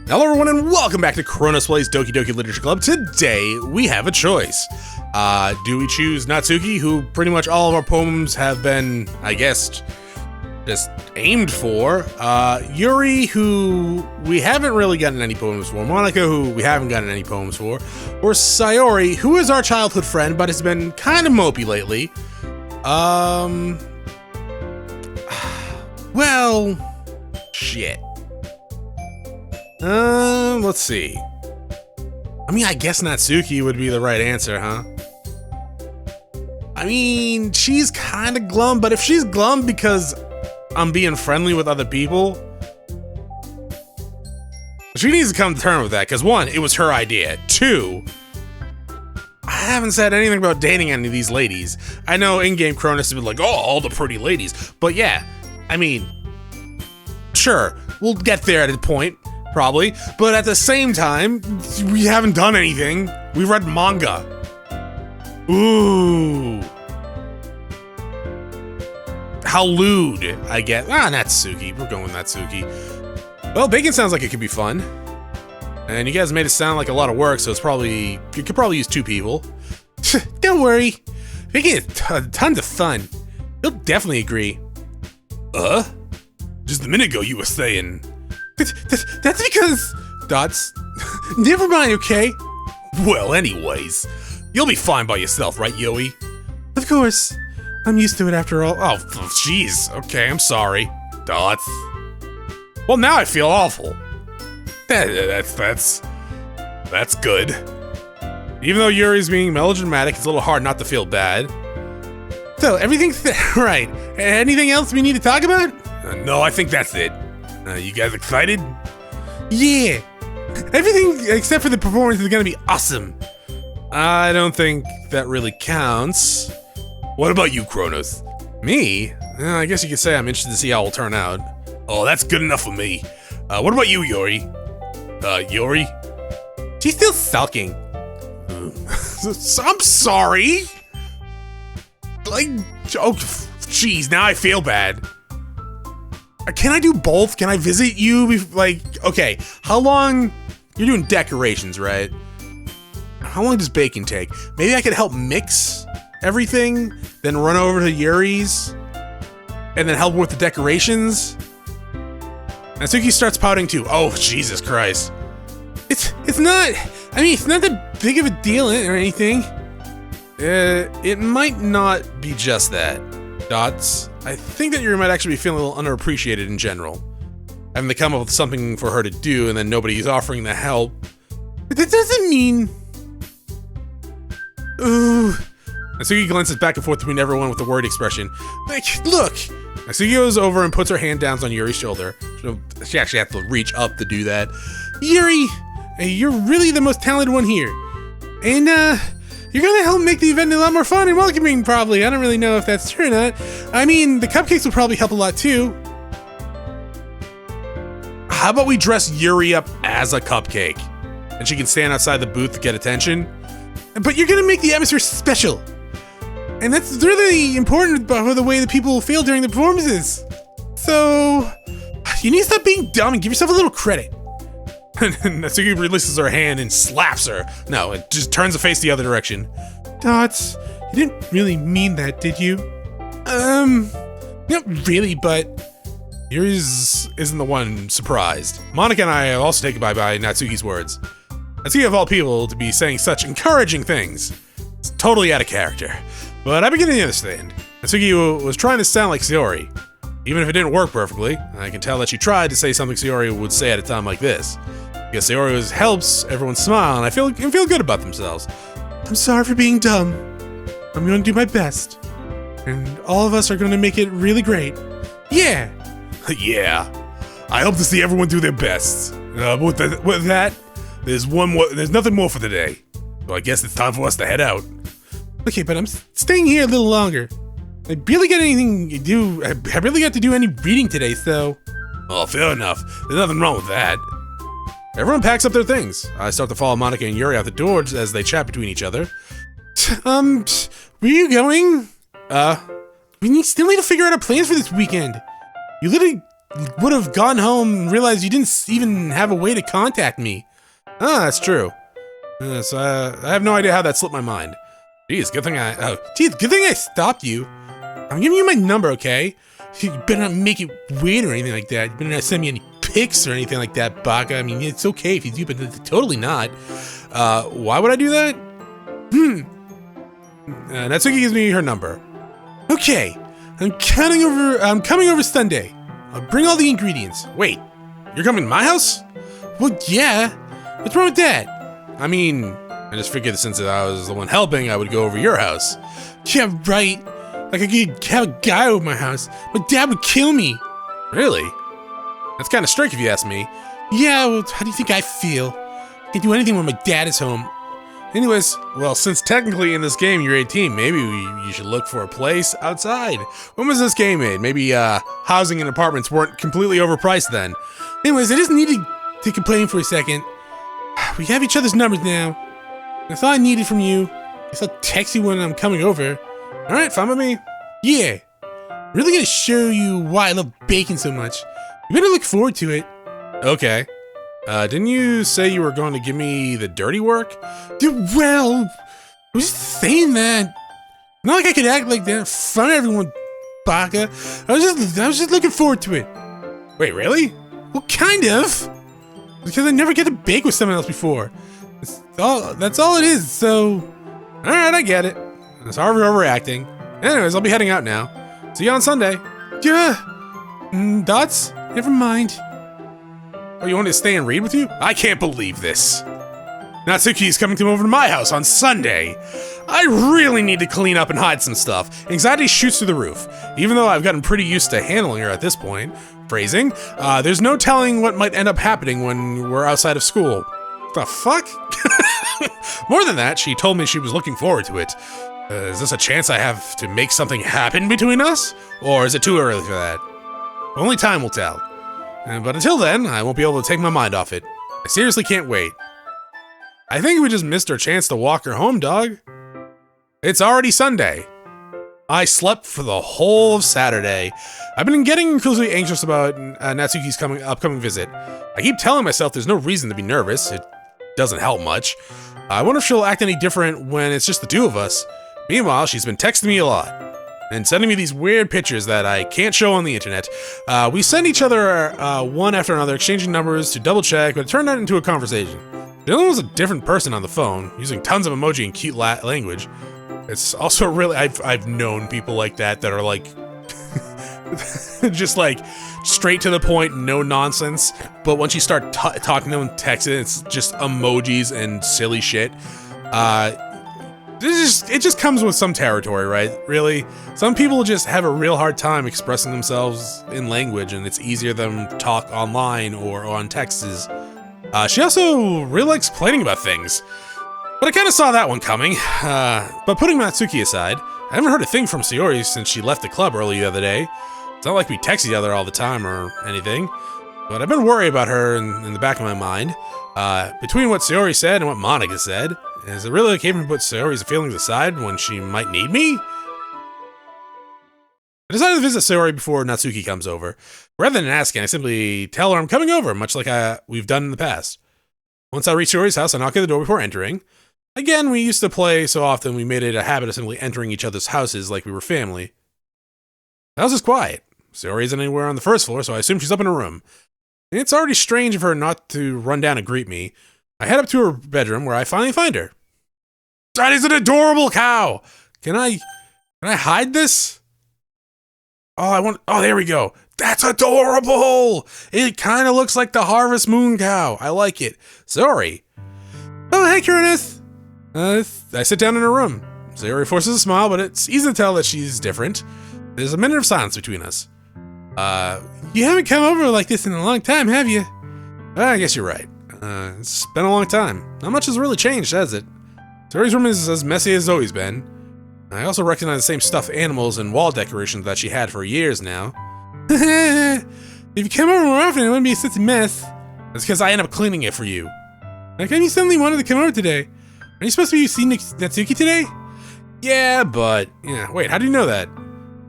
Hello everyone and welcome back to Chronos Plays Doki Doki Literature Club. Today we have a choice. Do we choose Natsuki, who pretty much all of our poems have been, I guess, just aimed for, Yuri, who we haven't really gotten any poems for, Monica, who we haven't gotten any poems for, or Sayori, who is our childhood friend but has been kind of mopey lately. Well, shit. Let's see. I mean, I guess Natsuki would be the right answer, huh? I mean, she's kind of glum, but if she's glum because I'm being friendly with other people, she needs to come to terms with that, because one, it was her idea. Two, I haven't said anything about dating any of these ladies. I know in-game Chronos has been like, oh, all the pretty ladies. But yeah, I mean, sure, we'll get there at a point. Probably, but at the same time, we haven't done anything. We read manga. Ooh. How lewd, I get. Natsuki. We're going with Natsuki. Well, Bacon sounds like it could be fun. And you guys made it sound like a lot of work, so it's probably, you could probably use 2 people. Don't worry. Bacon is tons of fun. He'll definitely agree. Just a minute ago you were saying... That's because... Dots. Never mind, okay? Well, anyways. You'll be fine by yourself, right, Yoi? Of course. I'm used to it after all. Oh, jeez. Okay, I'm sorry. Dots. Well, now I feel awful. That's good. Even though Yuri's being melodramatic, it's a little hard not to feel bad. So, everything's right. Anything else we need to talk about? No, I think that's it. You guys excited? Yeah! Everything except for the performance is gonna be awesome. I don't think that really counts. What about you, Chronos? Me? I guess you could say I'm interested to see how it'll turn out. Oh, that's good enough for me. What about you, Yuri? Yuri? She's still sulking. I'm sorry! Like, oh, jeez, now I feel bad. Can I do both? Can I visit you? Like, okay, how long? You're doing decorations, right? How long does Bacon take? Maybe I could help mix everything, then run over to Yuri's, and then help with the decorations. Natsuki starts pouting too. Oh, Jesus Christ. It's not, I mean, it's not that big of a deal or anything. It might not be just that. Dots. I think that Yuri might actually be feeling a little underappreciated in general. Having to come up with something for her to do and then nobody's offering the help. But that doesn't mean... Ooh. Natsuki glances back and forth between everyone with the worried expression. Like, look! Natsuki goes over and puts her hand down on Yuri's shoulder. She actually has to reach up to do that. Yuri! You're really the most talented one here. And, you're gonna help make the event a lot more fun and welcoming, probably. I don't really know if that's true or not. I mean, the cupcakes will probably help a lot, too. How about we dress Yuri up as a cupcake? And she can stand outside the booth to get attention? But you're gonna make the atmosphere special. And that's really important for the way that people will feel during the performances. So, you need to stop being dumb and give yourself a little credit. Natsuki releases her hand and slaps her. No, it just turns the face the other direction. Dots, you didn't really mean that, did you? Not really, but... Yours isn't the one surprised. Monica and I also take goodbye by Natsuki's words. Natsuki of all people to be saying such encouraging things. It's totally out of character. But I begin to understand. Natsuki was trying to sound like Sayori. Even if it didn't work perfectly, I can tell that she tried to say something Sayori would say at a time like this. Because Sayori helps everyone smile, and I feel good about themselves. I'm sorry for being dumb. I'm going to do my best. And all of us are going to make it really great. Yeah! Yeah. I hope to see everyone do their best. With that, there's nothing more for today. So I guess it's time for us to head out. Okay, but I'm staying here a little longer. I barely got anything to do. I barely got to do any reading today, so... Oh, fair enough. There's nothing wrong with that. Everyone packs up their things. I start to follow Monica and Yuri out the doors as they chat between each other. Where are you going? We still need to figure out our plans for this weekend. You literally would have gone home and realized you didn't even have a way to contact me. Ah, that's true. So I have no idea how that slipped my mind. Geez, good thing I stopped you. I'm giving you my number, okay? You better not make it weird or anything like that. You better not send me any pics or anything like that, Baka. I mean, it's okay if you do, but it's totally not. Why would I do that? Natsuki gives me her number. Okay, I'm coming over Sunday. I'll bring all the ingredients. Wait, you're coming to my house? Well, yeah. What's wrong with that? I mean, I just figured that since I was the one helping, I would go over your house. Yeah, right. Like I could have a guy over my house. My dad would kill me. Really? That's kind of strict if you ask me. Yeah, well, how do you think I feel? I can't do anything when my dad is home. Anyways, well, since technically in this game you're 18, maybe you should look for a place outside. When was this game made? Maybe housing and apartments weren't completely overpriced then. Anyways, I just needed to complain for a second. We have each other's numbers now. That's all I needed from you. I guess I'll text you when I'm coming over. Alright, fine with me. Yeah. Really gonna show you why I love baking so much. You better look forward to it. Okay. Didn't you say you were going to give me the dirty work? Dude, well, I was just saying that. Not like I could act like that in front of everyone, Baka. I was just looking forward to it. Wait, really? Well, kind of. Because I never get to bake with someone else before. That's all it is, so... Alright, I get it. Sorry for overreacting. Anyways, I'll be heading out now. See you on Sunday. Yeah. Dots? Never mind. Oh, you want me to stay and read with you? I can't believe this. Natsuki's coming over to my house on Sunday. I really need to clean up and hide some stuff. Anxiety shoots through the roof. Even though I've gotten pretty used to handling her at this point. Phrasing. There's no telling what might end up happening when we're outside of school. The fuck? More than that, she told me she was looking forward to it. Is this a chance I have to make something happen between us? Or is it too early for that? Only time will tell. But until then, I won't be able to take my mind off it. I seriously can't wait. I think we just missed our chance to walk her home, dog. It's already Sunday. I slept for the whole of Saturday. I've been getting increasingly anxious about Natsuki's upcoming visit. I keep telling myself there's no reason to be nervous. It doesn't help much. I wonder if she'll act any different when it's just the two of us. Meanwhile, she's been texting me a lot and sending me these weird pictures that I can't show on the internet. We send each other one after another, exchanging numbers to double check, but it turned out into a conversation. The other one was a different person on the phone, using tons of emoji and cute language. It's also really, I've known people like that are like, just like straight to the point, no nonsense. But once you start talking to them and texting, it's just emojis and silly shit. It just comes with some territory, right? Really? Some people just have a real hard time expressing themselves in language, and it's easier than talk online or on texts. She also really likes complaining about things. But I kind of saw that one coming. But putting Natsuki aside, I haven't heard a thing from Sayori since she left the club early the other day. It's not like we text each other all the time or anything. But I've been worried about her in the back of my mind. Between what Sayori said and what Monica said, is it really capable to put Sayori's feelings aside when she might need me? I decided to visit Sayori before Natsuki comes over. Rather than asking, I simply tell her I'm coming over, much like we've done in the past. Once I reach Sayori's house, I knock at the door before entering. Again, we used to play so often we made it a habit of simply entering each other's houses like we were family. The house is quiet. Sayori isn't anywhere on the first floor, so I assume she's up in her room. It's already strange of her not to run down and greet me. I head up to her bedroom where I finally find her. That is an adorable cow! Can I hide this? Oh, there we go. That's adorable! It kind of looks like the Harvest Moon cow. I like it. Sorry. Oh, hey, Chronos! I sit down in her room. Sayori forces a smile, but it's easy to tell that she's different. There's a minute of silence between us. You haven't come over like this in a long time, have you? I guess you're right. It's been a long time. Not much has really changed, has it? Sayori's room is as messy as it's always been. I also recognize the same stuffed animals and wall decorations that she had for years now. If you come over more often, it wouldn't be such a mess. That's because I end up cleaning it for you. How come you suddenly wanted to come over today? Are you supposed to be seeing Natsuki today? Yeah, but... wait, how do you know that?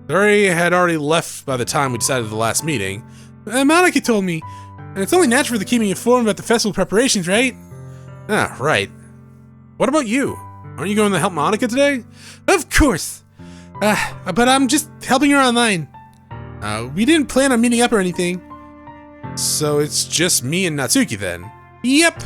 Sayori had already left by the time we decided the last meeting. Monica told me. And it's only natural for the keeping informed about the festival preparations, right? Ah, right. What about you? Aren't you going to help Monica today? Of course. But I'm just helping her online. We didn't plan on meeting up or anything. So it's just me and Natsuki then? Yep.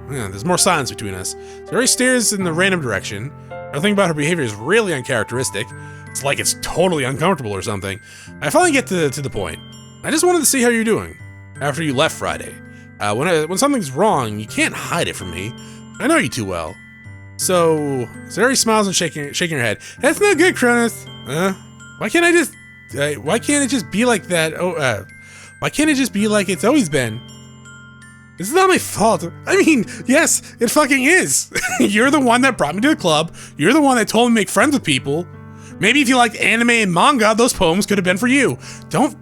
Yeah, there's more silence between us. Sayori stares in the random direction. Everything about her behavior is really uncharacteristic. It's like it's totally uncomfortable or something. I finally get to the point. I just wanted to see how you're doing after you left Friday. When something's wrong, you can't hide it from me. I know you too well. So, Sayori smiles and shaking her head. That's no good, Chronos. Why can't it just be like that? Why can't it just be like it's always been? This is not my fault. I mean, yes, it fucking is. You're the one that brought me to the club. You're the one that told me to make friends with people. Maybe if you liked anime and manga, those poems could have been for you. Don't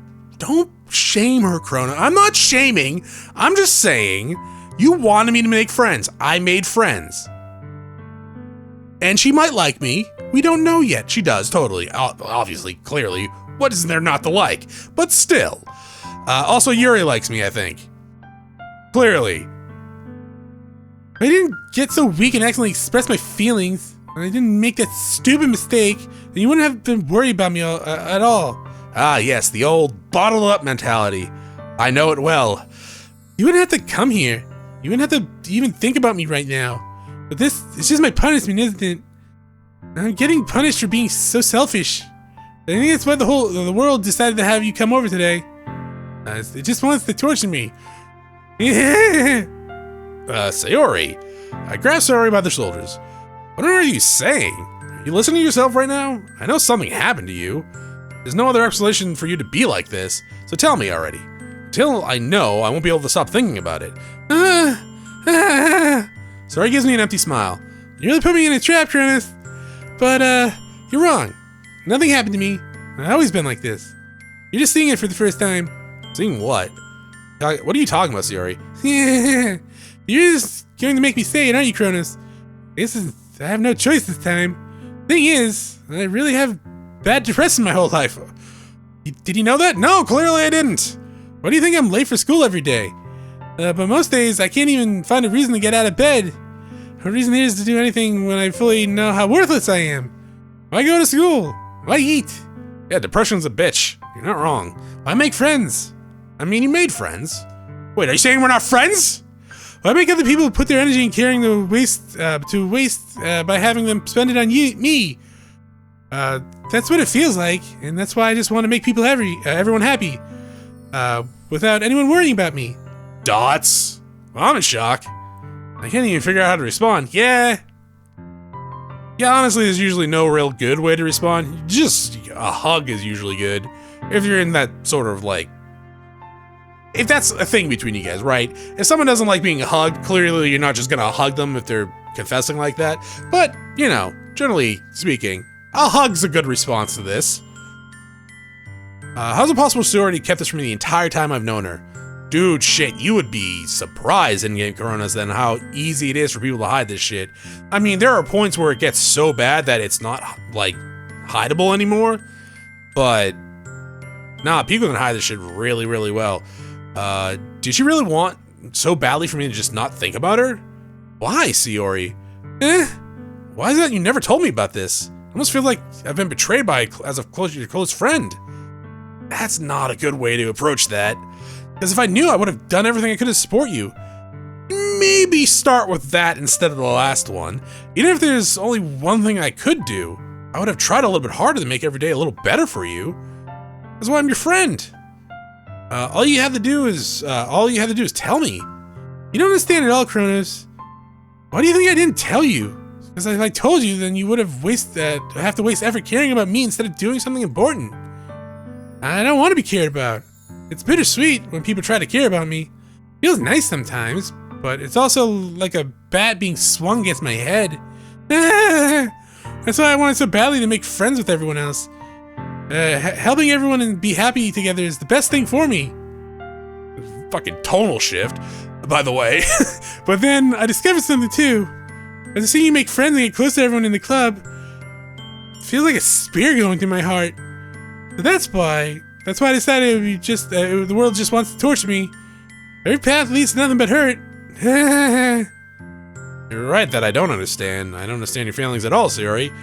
shame her, Chrono. I'm not shaming. I'm just saying you wanted me to make friends. I made friends. And she might like me. We don't know yet. She does, totally. Obviously, clearly. What is there not to like? But still. Also, Yuri likes me, I think. Clearly. I didn't get so weak and accidentally express my feelings, and I didn't make that stupid mistake, then you wouldn't have been worried about me at all. Ah, yes, the old bottled up mentality. I know it well. You wouldn't have to come here. You wouldn't have to even think about me right now. But this is just my punishment, isn't it? I'm getting punished for being so selfish. I think that's why the world decided to have you come over today. It just wants to torture me. Sayori. I grabbed Sayori by the shoulders. What are you saying? Are you listening to yourself right now? I know something happened to you. There's no other explanation for you to be like this, so tell me already. Until I know, I won't be able to stop thinking about it. Sayori gives me an empty smile. You really put me in a trap, Chronos. But, you're wrong. Nothing happened to me. I've always been like this. You're just seeing it for the first time. Seeing what? What are you talking about, Sayori? You're just going to make me say it, aren't you, Chronos? I have no choice this time. Thing is, I really have bad depression my whole life. Did you know that? No, clearly I didn't. Why do you think I'm late for school every day? But most days, I can't even find a reason to get out of bed. No reason here is to do anything when I fully know how worthless I am. Why go to school? Why eat? Yeah, depression's a bitch. You're not wrong. Why make friends? I mean, you made friends. Wait, are you saying we're not friends? Why make other people put their energy in carrying the waste by having them spend it on me? That's what it feels like, and that's why I just want to make people everyone happy, without anyone worrying about me. Dots? Well, I'm in shock. I can't even figure out how to respond. Yeah, honestly, there's usually no real good way to respond. Just a hug is usually good. If you're in that sort of like... If that's a thing between you guys, right? If someone doesn't like being hugged, clearly you're not just gonna hug them if they're confessing like that. But, you know, generally speaking, a hug's a good response to this. How's it possible Sayori kept this from me the entire time I've known her? Dude, shit, you would be surprised in Game Chronos then how easy it is for people to hide this shit. I mean, there are points where it gets so bad that it's not, like, hideable anymore. But, nah, people can hide this shit really, really well. Did she really want so badly for me to just not think about her? Why, Sayori? Why is it that you never told me about this? I almost feel like I've been betrayed as your close friend. That's not a good way to approach that. Because if I knew, I would have done everything I could to support you. Maybe start with that instead of the last one. Even if there's only one thing I could do, I would have tried a little bit harder to make every day a little better for you. That's why I'm your friend. All you have to do is tell me. You don't understand at all, Chronos. Why do you think I didn't tell you? Because if I told you, then you would have have to waste effort caring about me instead of doing something important. I don't want to be cared about. It's bittersweet when people try to care about me. Feels nice sometimes, but it's also like a bat being swung against my head. That's why I wanted so badly to make friends with everyone else. Helping everyone and be happy together is the best thing for me. Fucking tonal shift, by the way. But then I discovered something too. As I see you make friends and get close to everyone in the club, it feels like a spear going through my heart. But that's why That's why I decided it would be just the world just wants to torture me. Every path leads to nothing but hurt. You're right that I don't understand. I don't understand your feelings at all, Sayori.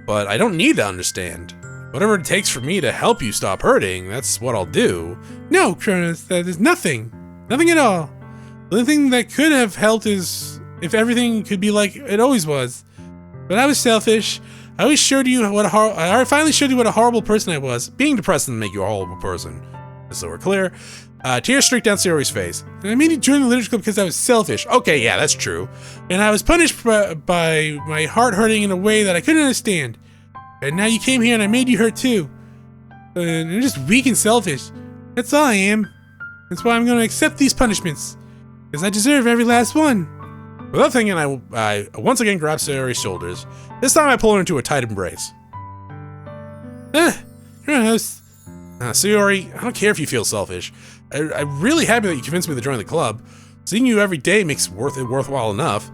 But I don't need to understand. Whatever it takes for me to help you stop hurting, that's what I'll do. No, Chronos, there's nothing. Nothing at all. The only thing that could have helped is if everything could be like it always was. But I was selfish. I finally showed you what a horrible person I was. Being depressed doesn't make you a horrible person. So we're clear. Tears streaked down Sayori's face. And I made you join the literature club because I was selfish. Okay, yeah, that's true. And I was punished by my heart hurting in a way that I couldn't understand. And now you came here and I made you hurt too. And I'm just weak and selfish. That's all I am. That's why I'm going to accept these punishments. Because I deserve every last one. Without thinking, I once again grabbed Sayori's shoulders. This time I pull her into a tight embrace. Chronos. Sayori, I don't care if you feel selfish. I'm really happy that you convinced me to join the club. Seeing you every day makes it worthwhile enough.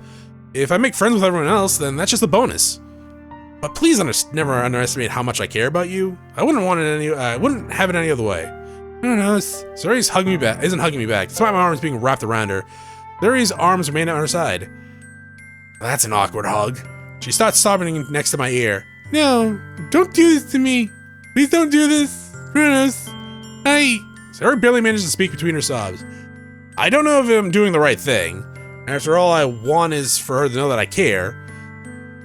If I make friends with everyone else, then that's just a bonus. But please never underestimate how much I care about you. I wouldn't have it any other way. Chronos. Sayori's isn't hugging me back, despite my arms being wrapped around her. Sayori's arms remain at her side. That's an awkward hug. She starts sobbing next to my ear. No, don't do this to me. Please don't do this. Chronos. Sayori barely manages to speak between her sobs. I don't know if I'm doing the right thing. After all, I want is for her to know that I care.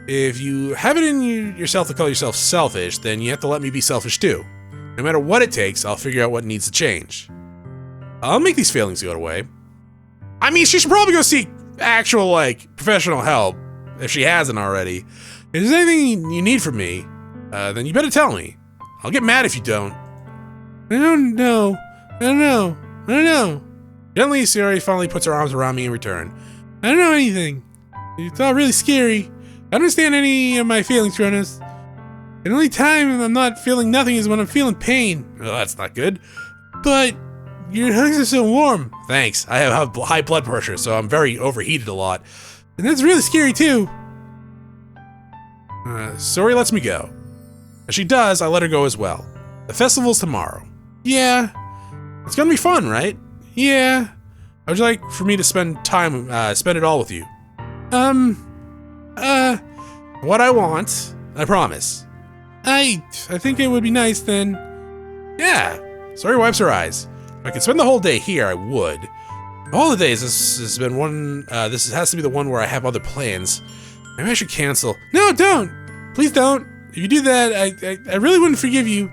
If you have it in yourself to call yourself selfish, then you have to let me be selfish too. No matter what it takes, I'll figure out what needs to change. I'll make these feelings go away. I mean, she should probably go seek actual, professional help, if she hasn't already. If there's anything you need from me, then you better tell me. I'll get mad if you don't. I don't know. Gently, Sayori finally puts her arms around me in return. I don't know anything. It's all really scary. I don't understand any of my feelings, Chronos. The only time I'm not feeling nothing is when I'm feeling pain. Well, that's not good. But your hugs are so warm. Thanks. I have high blood pressure, so I'm very overheated a lot. And that's really scary, too. Sayori lets me go. As she does, I let her go as well. The festival's tomorrow. Yeah. It's gonna be fun, right? Yeah. How would you like for me to spend it all with you? What I want, I promise. I think it would be nice then. Yeah. Sayori wipes her eyes. If I could spend the whole day here, I would. Of all the days, this has been one. This has to be the one where I have other plans. Maybe I should cancel. No, don't. Please don't. If you do that, I really wouldn't forgive you.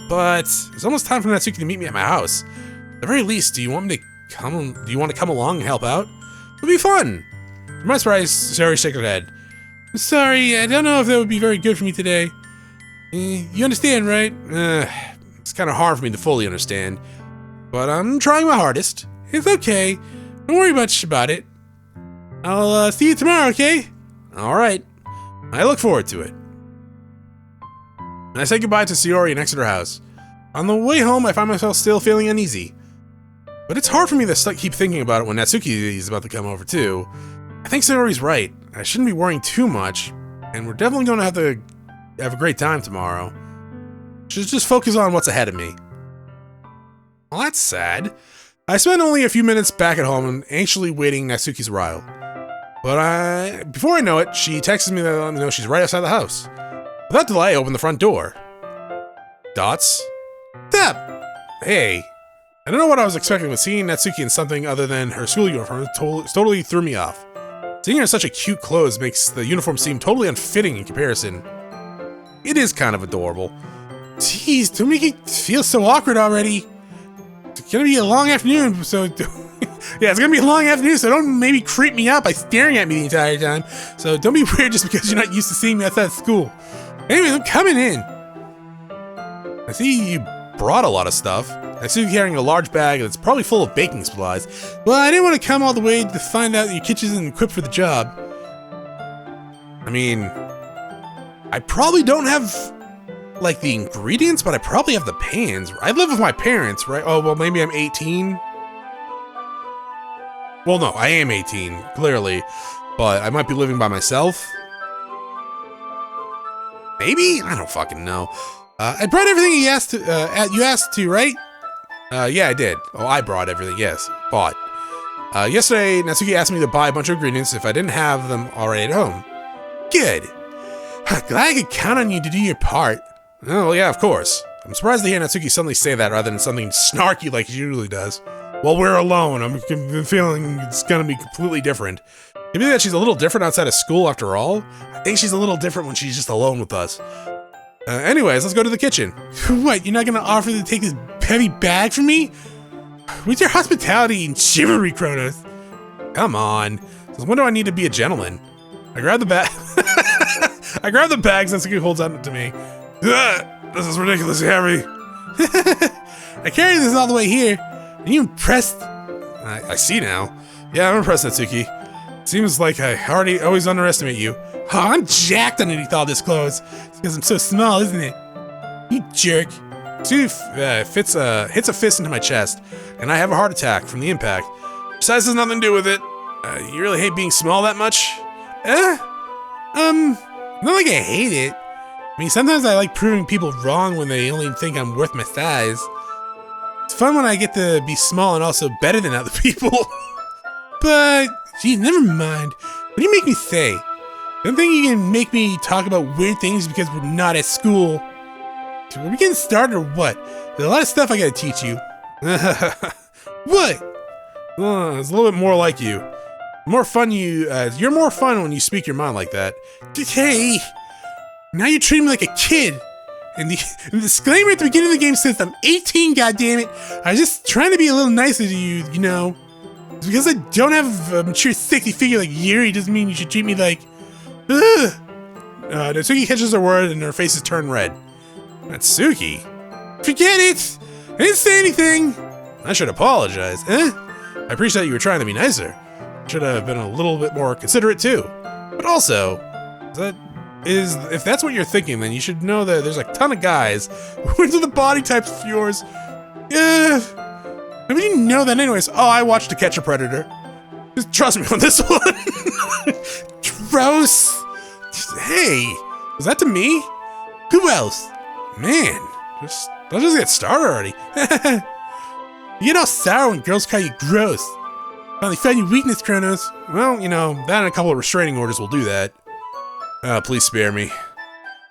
But it's almost time for Natsuki to meet me at my house. At the very least, do you want to come along and help out? It'll be fun. To my surprise, Sayori shook her head. I'm sorry, I don't know if that would be very good for me today. You understand, right? It's kind of hard for me to fully understand, but I'm trying my hardest. It's okay. Don't worry much about it. I'll see you tomorrow, okay? All right. I look forward to it. And I say goodbye to Sayori and exit her house. On the way home, I find myself still feeling uneasy. But it's hard for me to keep thinking about it when Natsuki is about to come over too. I think Sayori's right. I shouldn't be worrying too much, and we're definitely going to have a great time tomorrow. Should just focus on what's ahead of me. Well, that's sad. I spent only a few minutes back at home and anxiously waiting Natsuki's arrival. But before I know it, she texts me to let me know she's right outside the house. Without delay, I open the front door. Dots? Step! Hey. I don't know what I was expecting, but seeing Natsuki in something other than her school uniform totally threw me off. Seeing her in such a cute clothes makes the uniform seem totally unfitting in comparison. It is kind of adorable. Jeez, don't make it feel so awkward already. It's gonna be a long afternoon, so yeah, it's gonna be a long afternoon, so don't maybe creep me out by staring at me the entire time. So don't be weird just because you're not used to seeing me outside school. Anyway, I'm coming in. I see you brought a lot of stuff. I see you carrying a large bag that's probably full of baking supplies. Well, I didn't want to come all the way to find out that your kitchen isn't equipped for the job. I mean, I probably don't have, the ingredients, but I probably have the pans. I live with my parents, right? Oh, well, maybe I'm 18. Well, no, I am 18, clearly. But I might be living by myself. Maybe? I don't fucking know. I brought everything you asked to, right? Yeah, I did. Oh, I brought everything, yes. Bought. Yesterday, Natsuki asked me to buy a bunch of ingredients if I didn't have them already at home. Good. Glad I could count on you to do your part. Oh, well, yeah, of course. I'm surprised to hear Natsuki suddenly say that rather than something snarky like she usually does. While we're alone, I'm feeling it's gonna be completely different. Maybe that she's a little different outside of school after all? I think she's a little different when she's just alone with us. Anyways, let's go to the kitchen. What, you're not gonna offer to take this heavy bag from me? Where's your hospitality and chivalry, Chronos? Come on. Since when do I need to be a gentleman? I grab the bag. I grab the bags Natsuki holds out to me. This is ridiculously heavy. I carried this all the way here. Are you impressed? I see now. Yeah, I'm impressed, Natsuki. Seems like I always underestimate you. Oh, I'm jacked underneath all this clothes. It's because I'm so small, isn't it? You jerk. Dude, hits a fist into my chest, and I have a heart attack from the impact. Besides, there's nothing to do with it. You really hate being small that much? Not like I hate it. I mean, sometimes I like proving people wrong when they only think I'm worth my size. It's fun when I get to be small and also better than other people. But, geez, never mind. What do you make me say? Don't think you can make me talk about weird things because we're not at school. Are we getting started or what? There's a lot of stuff I gotta teach you. What? It's a little bit more like you. You're more fun when you speak your mind like that. Hey, now you're treating me like a kid. And the disclaimer at the beginning of the game says I'm 18, goddammit. I was just trying to be a little nicer to you, you know. It's because I don't have a mature, sexy figure like Yuri doesn't mean you should treat me like... Ugh. Natsuki catches her word and her face is turned red. Natsuki? Forget it! I didn't say anything! I should apologize, eh? I appreciate you were trying to be nicer. Should have been a little bit more considerate too. But also, if that's what you're thinking, then you should know that there's a ton of guys who into the body types of yours. Yeah. I mean, you know that anyways. Oh, I watched To Catch a Predator. Just trust me on this one. Gross. Hey, was that to me? Who else? Man, don't just get started already. You get all sour when girls call you gross. Finally found your weakness, Chronos. Well, you know, that and a couple of restraining orders will do that. Please spare me.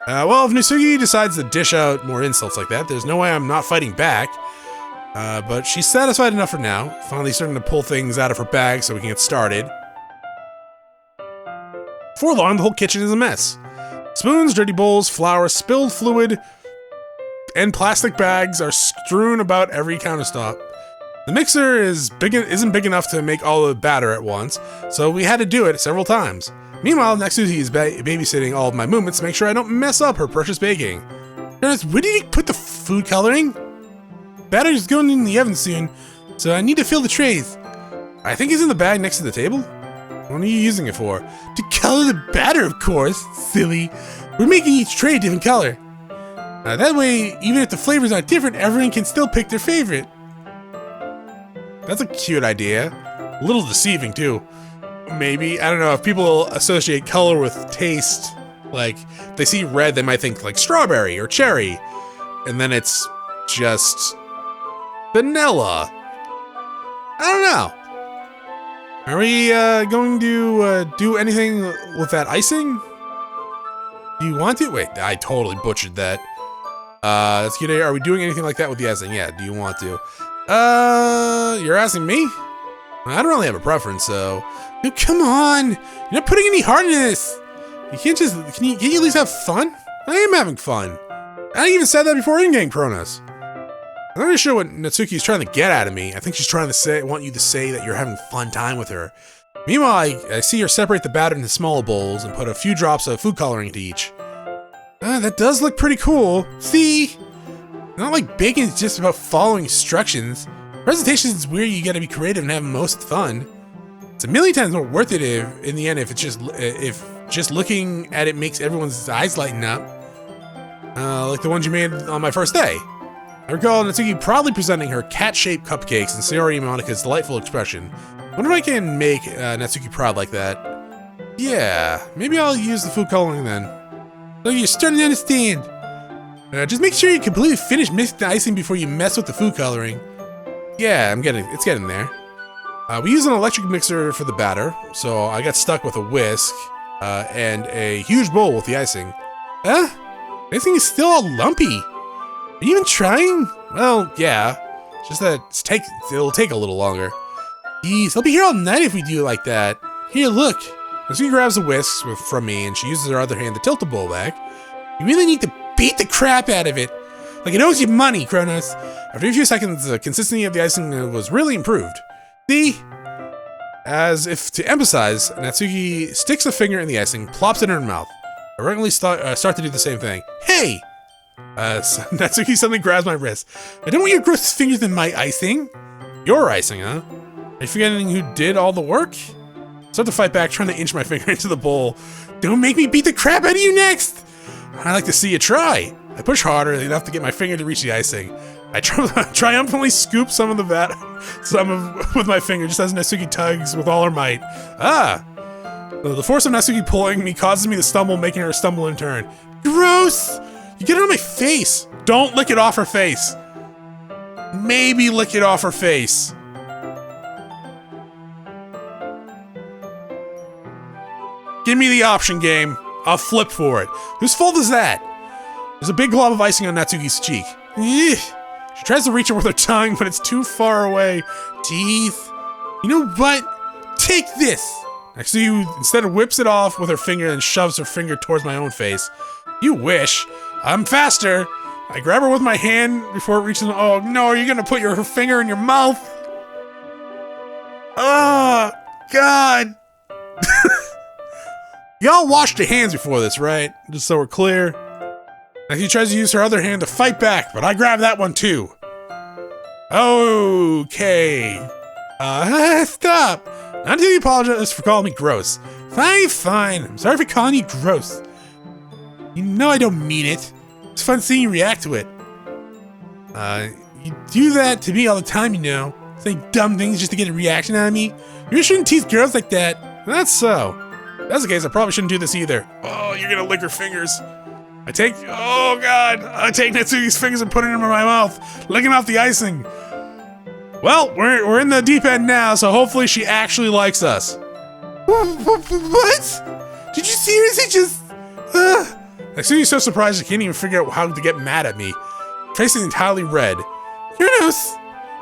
Well, if Natsuki decides to dish out more insults like that, there's no way I'm not fighting back. But she's satisfied enough for now, finally starting to pull things out of her bag so we can get started. Before long, the whole kitchen is a mess. Spoons, dirty bowls, flour, spilled fluid, and plastic bags are strewn about every countertop. The mixer isn't big enough to make all the batter at once, so we had to do it several times. Meanwhile, Natsuki is babysitting all of my movements to make sure I don't mess up her precious baking. Where did you put the food coloring? Batter is going in the oven soon, so I need to fill the trays. I think it's in the bag next to the table. What are you using it for? To color the batter, of course, silly. We're making each tray a different color. That way, even if the flavors are different, everyone can still pick their favorite. That's a cute idea. A little deceiving, too. Maybe. I don't know. If people associate color with taste, like, if they see red, they might think, like, strawberry or cherry. And then it's just vanilla. I don't know. Are we going to do anything with that icing? Do you want to? Wait, I totally butchered that. That's good. Are we doing anything like that with the icing? Yeah, do you want to? You're asking me? I don't really have a preference, so... No, come on! You're not putting any heart into this! You can't just... Can you at least have fun? I am having fun. I even said that before in-game Chronos. I'm not really sure what Natsuki's trying to get out of me. I think she's trying to want you to say that you're having a fun time with her. Meanwhile, I see her separate the batter into smaller bowls and put a few drops of food coloring into each. That does look pretty cool. See? Not like baking is just about following instructions. Presentation is where you gotta be creative and have most fun. It's a million times more worth it in the end if just looking at it makes everyone's eyes lighten up. Like the ones you made on my first day. I recall Natsuki proudly presenting her cat-shaped cupcakes and Sayori and Monika's delightful expression. Wonder if I can make Natsuki proud like that. Yeah, maybe I'll use the food coloring then. So you're starting to understand. Just make sure you completely finish mixing the icing before you mess with the food coloring. Yeah, it's getting there. We use an electric mixer for the batter, so I got stuck with a whisk and a huge bowl with the icing. Huh? The icing is still all lumpy. Are you even trying? Well, yeah. It's just that it'll take a little longer. Jeez, I'll be here all night if we do it like that. Here, look. Natsuki grabs the whisks from me, and she uses her other hand to tilt the bowl back. You really need to beat the crap out of it. Like it owes you money, Chronos. After a few seconds, the consistency of the icing was really improved. See? As if to emphasize, Natsuki sticks a finger in the icing, plops it in her mouth. I regularly start to do the same thing. Hey! Natsuki suddenly grabs my wrist. I don't want your gross fingers in my icing. Your icing, huh? Are you forgetting who did all the work? I start to fight back, trying to inch my finger into the bowl. Don't make me beat the crap out of you next! I'd like to see you try. I push harder, enough to get my finger to reach the icing. I triumphantly scoop some of the with my finger, just as Natsuki tugs with all her might. The force of Natsuki pulling me causes me to stumble, making her stumble in turn. Gross! You get it on my face! Don't lick it off her face! Maybe lick it off her face. Give me the option, game. I'll flip for it. Whose fault is that? There's a big glob of icing on Natsuki's cheek. Ugh. She tries to reach it with her tongue, but it's too far away. Jeez. You know what? Take this! Natsuki instead whips it off with her finger and shoves her finger towards my own face. You wish. I'm faster. I grab her with my hand before it reaches. Oh no, are you gonna put your finger in your mouth? Oh, God. Y'all washed your hands before this, right? Just so we're clear. Natsuki tries to use her other hand to fight back, but I grab that one too. Okay. Stop. Not until you apologize for calling me gross. Fine. I'm sorry for calling you gross. You know I don't mean it. It's fun seeing you react to it. You do that to me all the time, you know. Saying dumb things just to get a reaction out of me. You really shouldn't tease girls like that. That's so. If that's the case, I probably shouldn't do this either. Oh, you're gonna lick her fingers. I take Natsuki's fingers and put it in my mouth, licking off the icing. Well, we're in the deep end now, so hopefully she actually likes us. What? Did you seriously just... Natsuki's so surprised she can't even figure out how to get mad at me. Her face is entirely red. Chronos,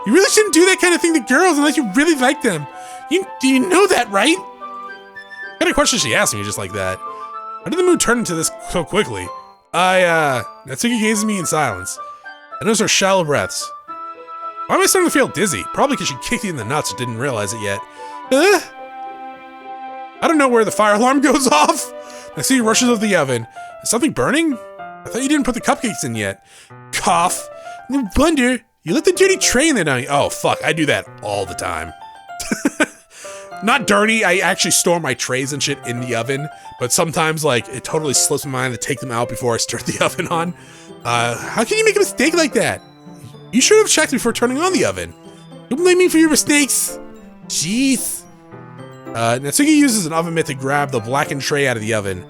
you really shouldn't do that kind of thing to girls unless you really like them. Do you know that, right? What kind of question she asked me just like that? How did the mood turn into this so quickly? Natsuki gazes at me in silence. I notice her shallow breaths. Why am I starting to feel dizzy? Probably because she kicked me in the nuts and didn't realize it yet. I don't know where the fire alarm goes off. Natsuki rushes over the oven. Is something burning? I thought you didn't put the cupcakes in yet. Cough. No wonder. You left the dirty tray in there now. Oh, fuck. I do that all the time. Not dirty. I actually store my trays and shit in the oven, but sometimes, like, it totally slips my mind to take them out before I start the oven on. How can you make a mistake like that? You should have checked before turning on the oven. Don't blame me for your mistakes. Jeez. Natsuki uses an oven mitt to grab the blackened tray out of the oven.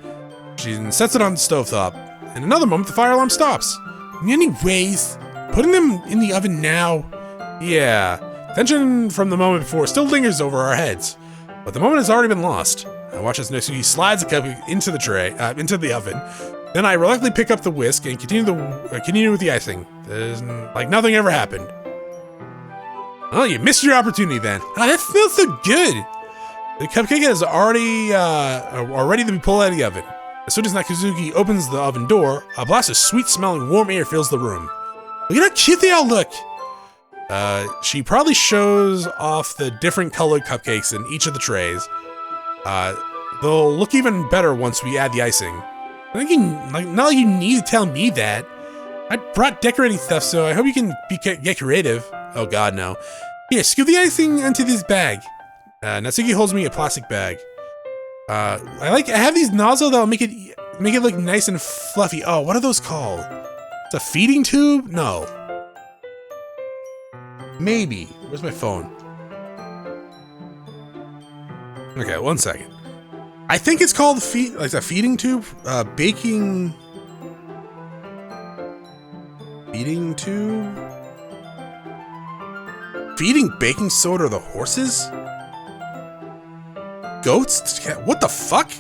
She sets it on the stovetop. In another moment, the fire alarm stops. Anyways, putting them in the oven now. Yeah. Tension from the moment before still lingers over our heads, but the moment has already been lost. I watch as Natsuki slides the cupcake into the tray, into the oven. Then I reluctantly pick up the whisk and continue with the icing. There's like nothing ever happened. Oh, you missed your opportunity then. Oh, that smells so good. The cupcake is already ready to be pulled out of the oven. As soon as Natsuki opens the oven door, a blast of sweet-smelling warm air fills the room. Look at how cute they all look. She probably shows off the different colored cupcakes in each of the trays. They'll look even better once we add the icing. Not like you need to tell me that. I brought decorating stuff, so I hope you can get creative. Oh god, no. Here, scoop the icing into this bag. Natsuki holds me a plastic bag. I have these nozzles that'll make it look nice and fluffy. Oh, what are those called? It's a feeding tube? No. Maybe. Where's my phone? Okay, 1 second. I think it's called a feeding tube. Baking. Feeding tube? Feeding baking soda to the horses? Goats? What the fuck?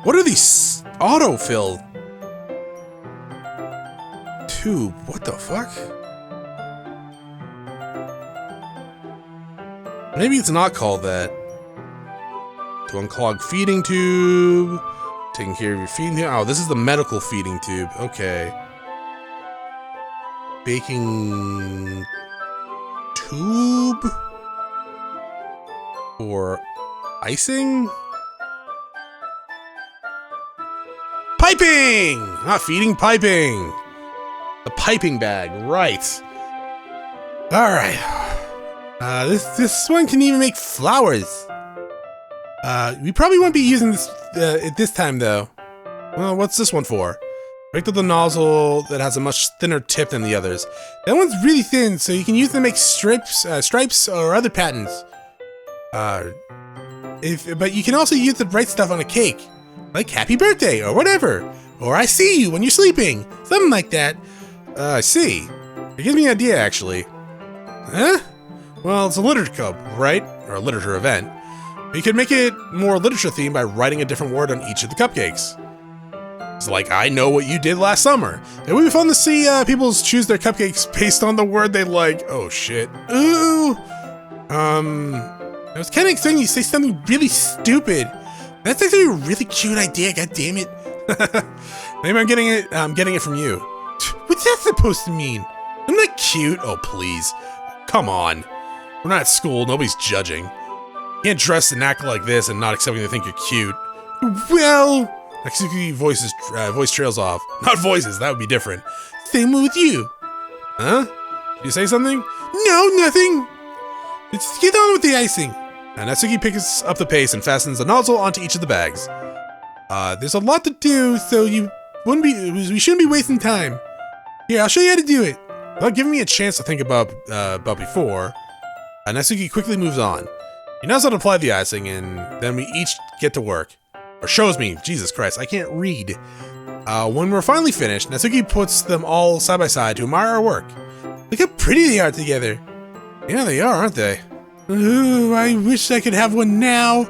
What are these autofill? Tube, what the fuck? Maybe it's not called that. To unclog feeding tube. Taking care of your feeding tube. Oh, this is the medical feeding tube. Okay. Baking tube? Or icing? Piping! Not feeding, piping. The piping bag, right. Alright. This one can even make flowers. We probably won't be using this at this time though. Well, what's this one for? Picked up the nozzle that has a much thinner tip than the others. That one's really thin, so you can use it to make stripes or other patterns. But you can also use the bright stuff on a cake, like happy birthday or whatever, or I see you when you're sleeping, something like that. I see. It gives me an idea actually. Huh? Well, it's a literature club, right? Or a literature event. You could make it more literature themed by writing a different word on each of the cupcakes. It's like, I know what you did last summer. It would be fun to see people choose their cupcakes based on the word they like. Oh shit. Ooh. I was kind of expecting you to say something really stupid. That's actually a really cute idea, god damn it. Maybe I'm getting it from you. What's that supposed to mean? I'm not cute. Oh, please. Come on. We're not at school. Nobody's judging. You can't dress and act like this and not expecting to think you're cute. Well... Natsuki voice trails off. Not voices, that would be different. Same with you. Huh? Did you say something? No, nothing. Let's get on with the icing. Natsuki picks up the pace and fastens the nozzle onto each of the bags. There's a lot to do, so we shouldn't be wasting time. Here, I'll show you how to do it. Without giving me a chance to think about before, Natsuki quickly moves on. He knows how to apply the icing, and then we each get to work. Or shows me. Jesus Christ, I can't read. When we're finally finished, Natsuki puts them all side by side to admire our work. Look how pretty they are together. Yeah, they are, aren't they? Ooh, I wish I could have one now.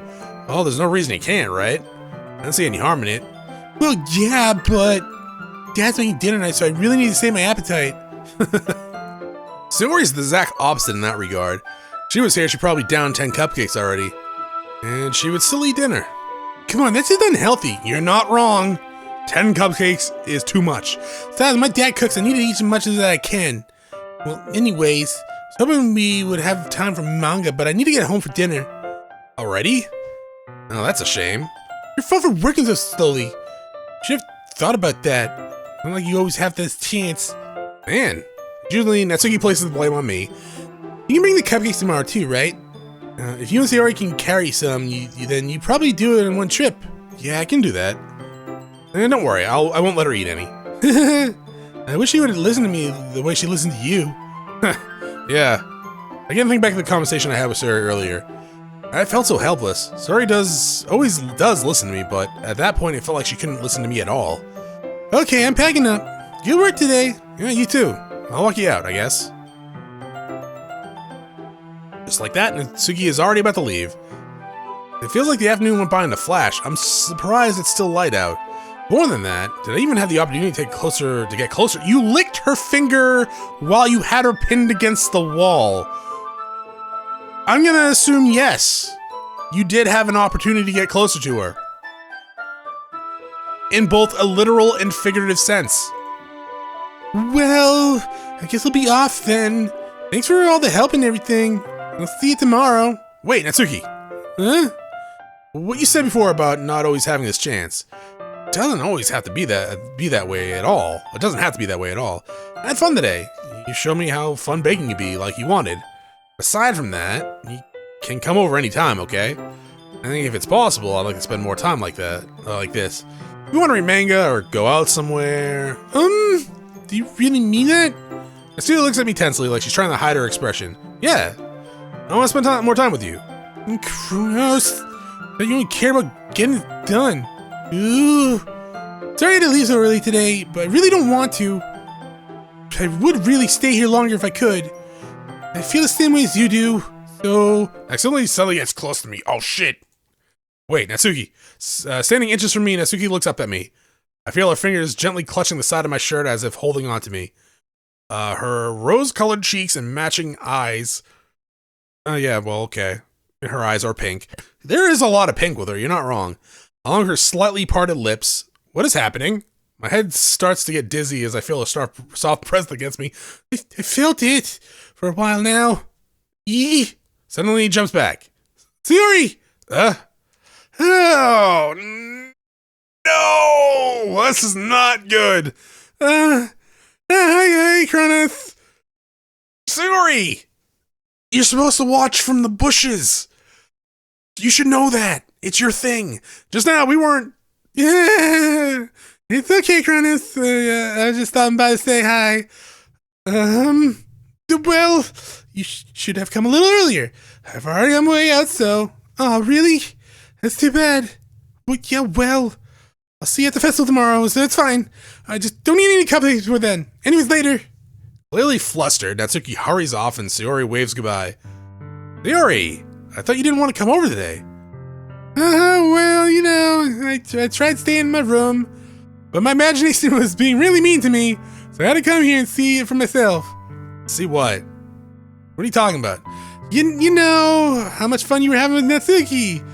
Well, there's no reason you can't, right? I don't see any harm in it. Well, yeah, but Dad's making dinner tonight, so I really need to save my appetite. Sayori's the exact opposite in that regard. If she was here, she'd probably down 10 cupcakes already. And she would still eat dinner. Come on, that's just unhealthy. You're not wrong. 10 cupcakes is too much. Besides, my dad cooks. I need to eat as much as I can. Well, anyways, I was hoping we would have time for manga, but I need to get home for dinner. Already? Oh, that's a shame. Your fault for working so slowly. You should have thought about that. Not like you always have this chance. Man, usually Natsuki places the blame on me. You can bring the cupcakes tomorrow too, right? If you and Sayori can carry some, then you probably do it in one trip. Yeah, I can do that. Don't worry, I won't let her eat any. I wish she would listen to me the way she listened to you. Yeah. I can't think back to the conversation I had with Sayori earlier. I felt so helpless. Sayori always does listen to me, but at that point it felt like she couldn't listen to me at all. Okay, I'm packing up. Good work today. Yeah, you too. I'll walk you out, I guess. Just like that, Natsuki is already about to leave. It feels like the afternoon went by in a flash. I'm surprised it's still light out. More than that, did I even have the opportunity to get closer? You licked her finger while you had her pinned against the wall. I'm gonna assume yes. You did have an opportunity to get closer to her. In both a literal and figurative sense. Well, I guess I'll be off then. Thanks for all the help and everything. I'll see you tomorrow. Wait, Natsuki. Huh? What you said before about not always having this chance. It doesn't always have to be that way at all. It doesn't have to be that way at all. I had fun today. You showed me how fun baking can be, like you wanted. Aside from that, you can come over anytime, okay? I think if it's possible, I'd like to spend more time like that, like this. If you want to read manga or go out somewhere, do you really mean that? Astilla looks at me tensely, like she's trying to hide her expression. Yeah. I want to spend more time with you. Chronos, that you only care about getting it done. Ooh. Sorry to leave so early today, but I really don't want to. I would really stay here longer if I could. I feel the same way as you do, so... Accidentally suddenly gets close to me. Oh, shit. Wait, Natsuki. Standing inches from me, Natsuki looks up at me. I feel her fingers gently clutching the side of my shirt as if holding on to me. Her rose-colored cheeks and matching eyes. Yeah, well, okay. Her eyes are pink. There is a lot of pink with her, you're not wrong. Along her slightly parted lips. What is happening? My head starts to get dizzy as I feel a soft press against me. I felt it for a while now. Yee! Suddenly he jumps back. Sayori! Oh, no! This is not good. Hi, Chronos. Sayori! You're supposed to watch from the bushes. You should know that. It's your thing. Just now, we weren't... Yeah, it's okay, Chronos. I was just stopping by to say hi. Well, you should have come a little earlier. I've already on my way out, so... Oh, really? That's too bad. Yeah, well... I'll see you at the festival tomorrow, so it's fine. I just don't need any company before then. Anyways, later. Clearly flustered, Natsuki hurries off and Sayori waves goodbye. Sayori, I thought you didn't want to come over today. Well, you know, I tried staying in my room, but my imagination was being really mean to me, so I had to come here and see it for myself. See what? What are you talking about? You know, how much fun you were having with Natsuki,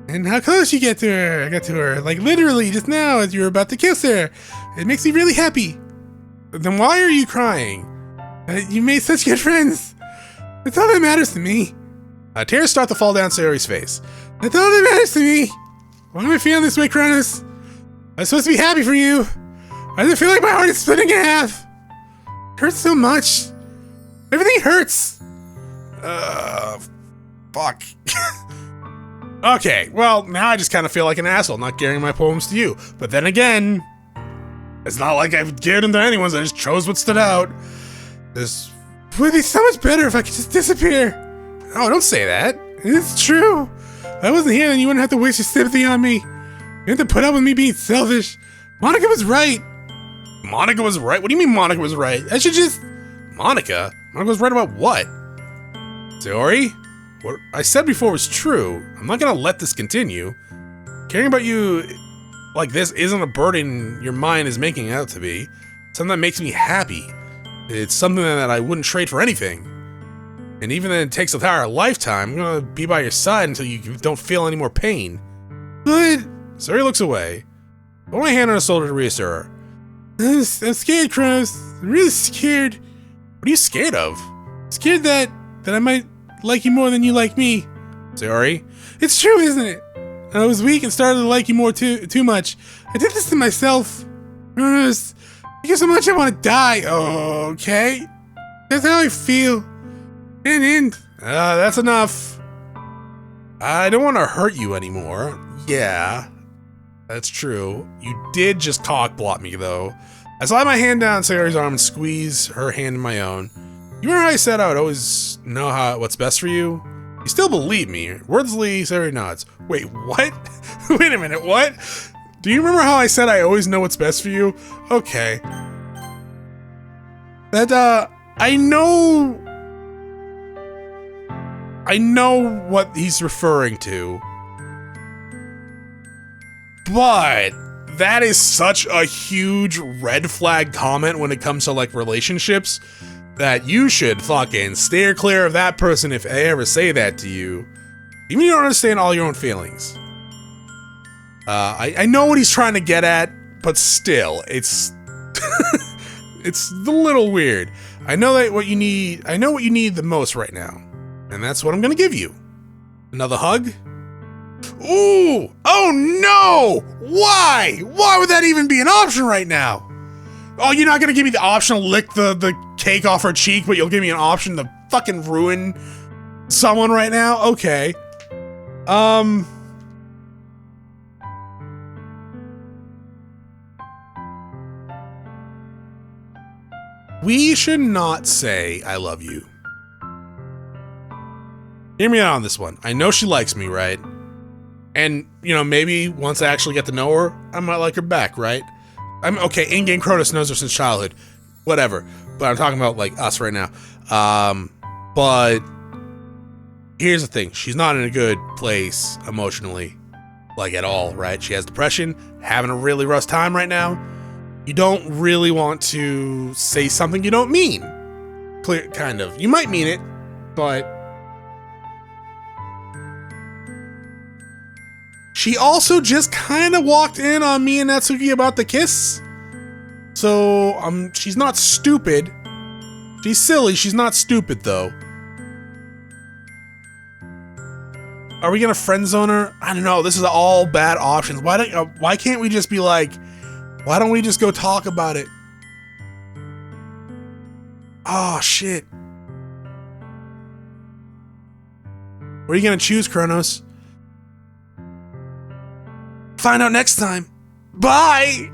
and how close you get to her. I got to her, like literally just now as you were about to kiss her. It makes me really happy. Then why are you crying? You made such good friends. That's all that matters to me. Tears start to fall down Sayori's face. That's all that matters to me. Why am I feeling this way, Chronos? I'm supposed to be happy for you. Why does it feel like my heart is splitting in half? It hurts so much. Everything hurts. Fuck. Okay, well, now I just kind of feel like an asshole not carrying my poems to you. But then again, it's not like I've given them to anyone, so I just chose what stood out. This would be so much better if I could just disappear. Oh, don't say that. It's true. If I wasn't here, then you wouldn't have to waste your sympathy on me. You have to put up with me being selfish. Monica was right. Monica was right? What do you mean Monica was right? I should just... Monica? Monica was right about what? Sayori? What I said before was true. I'm not gonna let this continue. Caring about you like this isn't a burden your mind is making it out to be. It's something that makes me happy. It's something that I wouldn't trade for anything. And even then it takes an entire lifetime, I'm gonna be by your side until you don't feel any more pain. But... Sayori looks away. Put my hand on her shoulder to reassure her. I'm scared, Chronos. I'm really scared. What are you scared of? Scared that I might like you more than you like me. Sayori? It's true, isn't it? I was weak and started to like you more too much. I did this to myself. Chronos, because so much I want to die. Oh, okay? That's how I feel. And that's enough. I don't want to hurt you anymore. Yeah, that's true. You did just cock-block me, though. I slide my hand down Sayori's arm and squeeze her hand in my own. You remember how I said I would always know what's best for you? You still believe me. Wordlessly, Sayori nods. Wait, what? Wait a minute, what? Do you remember how I said I always know what's best for you? Okay. I know what he's referring to. But that is such a huge red flag comment when it comes to like relationships that you should fucking steer clear of that person if they ever say that to you. Even if you don't understand all your own feelings. I know what he's trying to get at, but still, it's it's a little weird. I know what you need the most right now. And that's what I'm gonna give you. Another hug? Ooh! Oh no! Why? Why would that even be an option right now? Oh, you're not gonna give me the option to lick the cake off her cheek, but you'll give me an option to fucking ruin someone right now? Okay. We should not say I love you. Hear me out on this one. I know she likes me, right? And, you know, maybe once I actually get to know her, I might like her back, right? Okay, in-game Chronos knows her since childhood. whatever. But I'm talking about like us right now. But here's the thing. She's not in a good place emotionally, like at all, right? She has depression, having a really rough time right now. You don't really want to say something you don't mean. Clear, kind of. You might mean it, but she also just kind of walked in on me and Natsuki about the kiss. So, she's not stupid. She's silly. She's not stupid, though. Are we gonna friend zone her? I don't know. This is all bad options. Why can't we just be like, why don't we just go talk about it? Oh, shit. What are you gonna choose, Chronos? Find out next time. Bye!